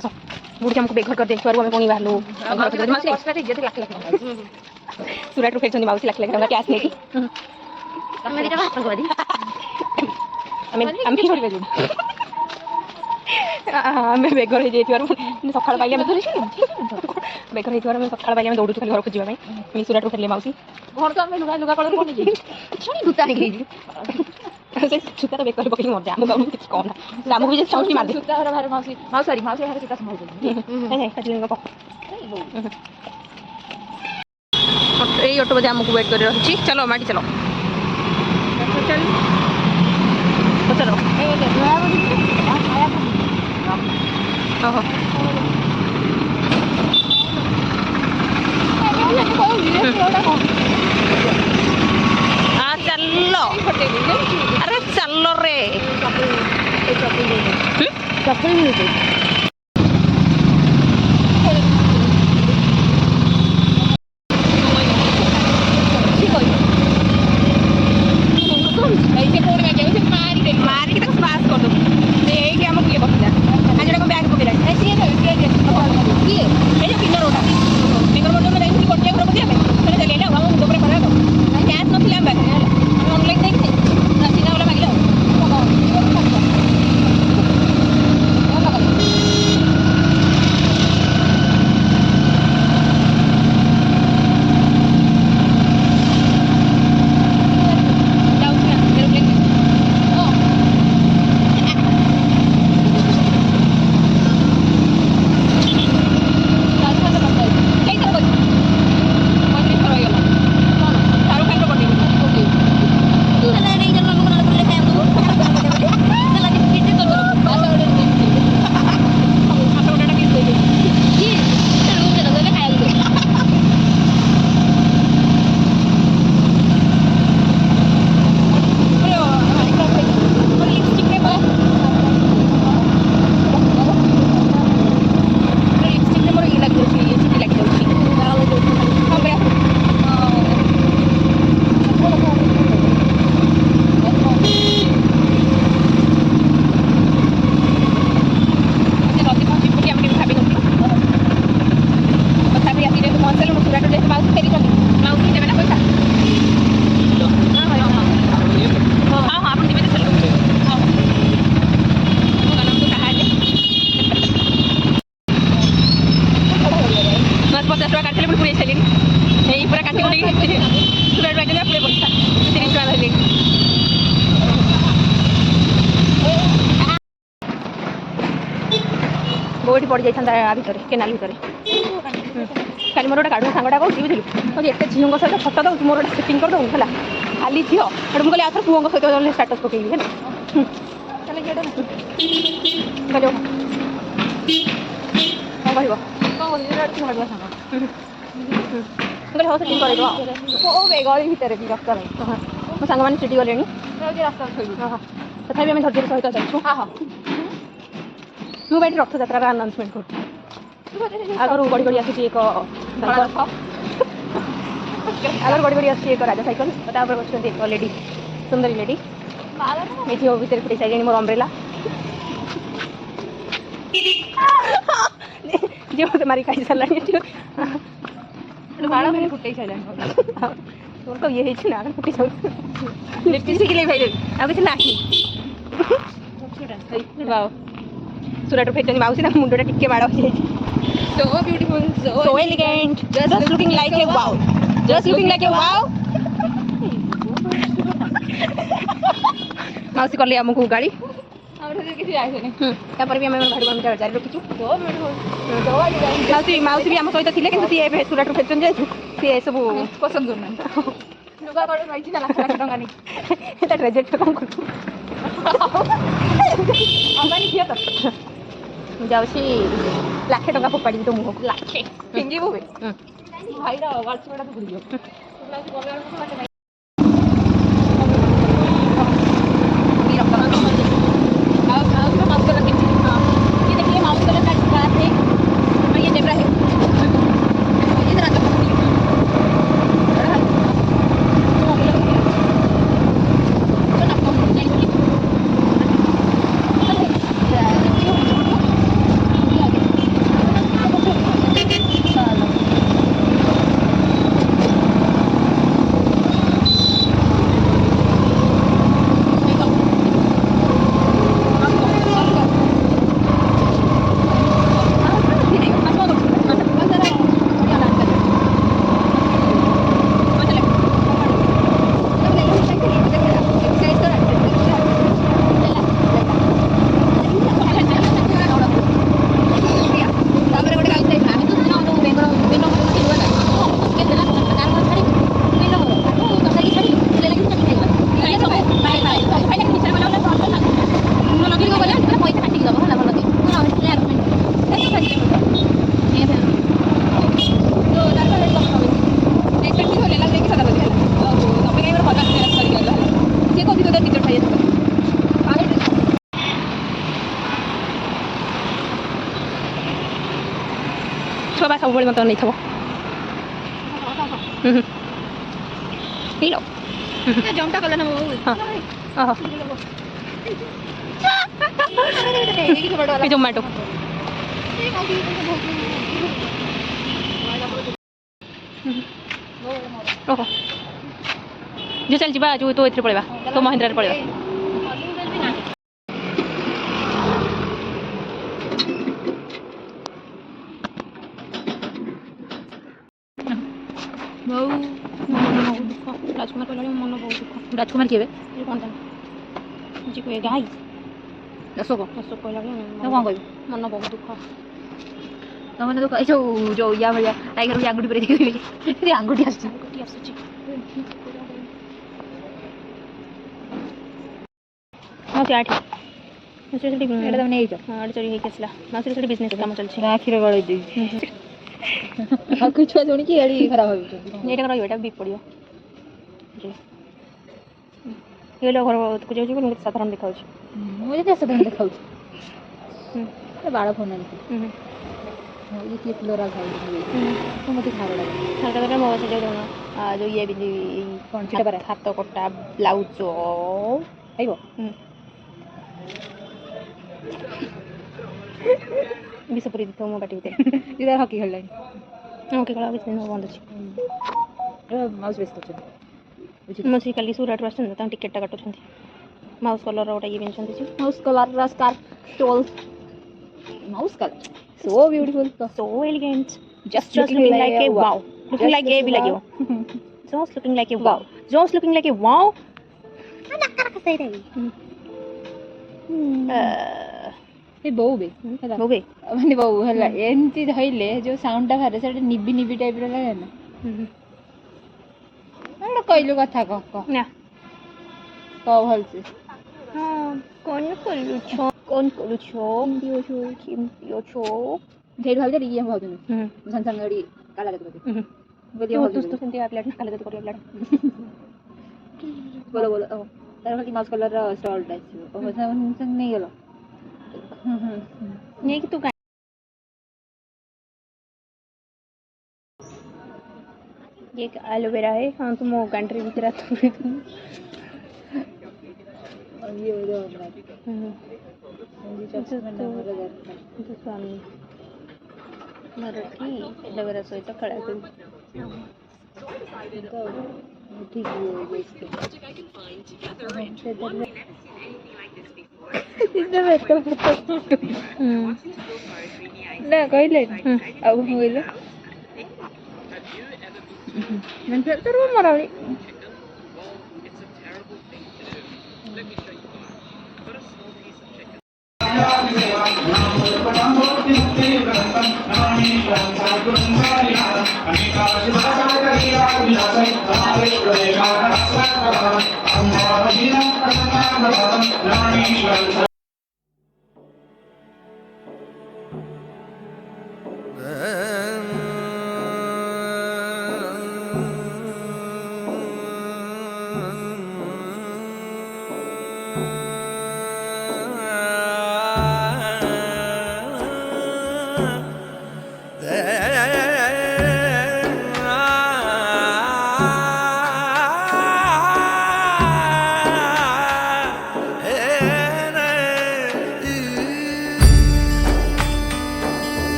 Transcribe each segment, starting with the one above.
आस बुढ़ी हमको बेघर कर देखिबार आम पुणी बाहर सुरट रू फेर माउसी लाख लाख टंका कैश लेकी आम बेघर हो सका पाई बेघर हो सका पाई दौड़ू खाली घर खोजा सुरट रू फेरले माउसी घर तो लुगा लुगा कलर जूता निकली जूता तो बेकर पकड़ी मजा आम गाँव किसी कौन आम भी चाउटी मार जूता बाहर माउसी सॉरी माउसी बाहर जूता संभाल ये ऑटो बजे आमको वेट कर रही चलो माटी चलो चलो ओहो चलो अरे चलो रे मारिक पास कर दो आमको ये बसला आज बैग पकड़ा फिंगर रोटा फिंगर रोटा में गोटे घर पकड़ा चल आम मुंड पर खराब कैश ना ऑनलाइन देखते सीधा वाला मागिल गोटी पड़ जाता भितर केनाल भितर खाली मोर गोटे गाड़ी सांगटा कौन बुझलु मुझे एत झील सहित फटो दौर मोर गोटे सेटिंग कर दौन है खाली झील मुझे कहली आथर पुओं सहित स्टाटस पकईबी है कह हाँ सेटिंग कर गली भितर भी रस्ता मो सांग मैंने सीटी गले तथापि आम धैर्य सहित चलु हाँ हाँ मुझे रथ यात्रा आनाउंसमेंट कर आगर गड़ी गड़ी आसी एक आगर गड़ी गड़ी आसी एक राजा साइकेल बस एक लेडी सुंदरी लेडी ये भितर फुटे सारे मोर अम्ब्रेला जी मत मारी खाई सारा फुटे सारे तो ये ना फुटे लिपस्टिक ले भाई आ कि ना सुरट फेर माउसी मुंडा टिके माड़ हो so beautiful so elegant just looking like a wow just looking like a wow माउसी कर लिया हमको गाड़ी तापर भी भाड़ी बंद जारी रखी माउसी भी आम सहित थे कि सुरट फेर जाइए सी सब पसंद करना ट्रेजेक्ट कौन कर जाऊँगी लाखे टंका फोपाड़ी तो मुह को लाखे फिंगी भाई बाबा सब बड़े मत नहीं थबो लो जमटा कला ना हां हां ये जोमेटो ओहो जो चल जीवा जो तो एथरे पळेबा तो महिंद्रा रे पळेबा राजकुमार कहला मन बहुत दुख राजकुमार के ये कोन जी को गाई अशोक कहला तो कोन कहबी मन बहुत दुख तमने तो जो या भलिया टाइगर भी आंगुठी पर देखि आंगुठी आछी माउसी आठी माउसी सेठी एटा तमने हेइछ हां एटा चोरी हेइ केसला माउसी सेठी बिजनेस काम चलछि आखिर गळै दे आ कुछ जोनी की एडी खराब होई एटा रहिबा एटा बिक पड़ियो जी ये लोग घर को जाउछि को साधारण देखाउ छी मुझे कैसे साधारण देखाउ छी ए बाड़ा फोन आनी ये की फ्लोरा खाई तो मते खारा लगे खारा लगे मो से जो ये भी कौन छिटा पर हाथ कोटा ब्लाउज आइबो विषपुरी तो मो बाटी होते इधर हॉकी खेल लाइन हॉकी खेला किछ न बंद अछि माउस बेस्ट अछि मसी काली सुराट वासन ता टिकट टा काटो छथि माउस कलर रो ये बिन छथि माउस कलर रा scarf toll mouse colour so beautiful so elegant just looking like a wow looking like a भी लगे हो just looking like a wow just looking like a wow ना कर के सही रही ए बहु बे माने बहु हला एंती धइले जो साउंड टा बारे सेटा निबी निबी टाइप रे लागे ना एटा कइलो कथा क ना तो भल से हां कौन करू छो किम पियो छो ढेर भाबे रे ये भाबे संसार गड़ी काला गते बोलिए तो सेंती आ प्लेट काला गते कर प्लेट बोलो तार खाली माउस कलर रा स्टॉल टाइप ओ संग नहीं गेलो नहीं कि तू ये एलोवेरा है हां तुम कंट्री भीतर आ तो ये हो जाओ जी चप्पल में नंबर लगा तो सामने मरठी एलोवेरा सोई तो खड़ा कर तो ठीक है इतना बेटा ना कहले अब होइले मन से तो मरावली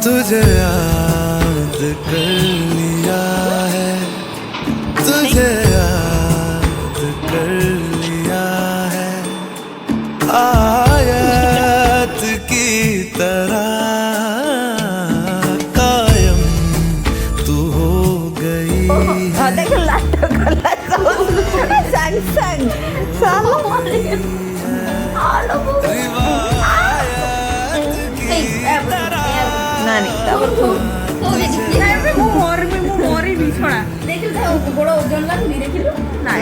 तुझे याद कर लिया है तुझे याद कर लिया है आयत की तरह कायम तू हो गई मोरी भी छोड़ा देखिल बड़ ओजन लाग नहीं देखिल ना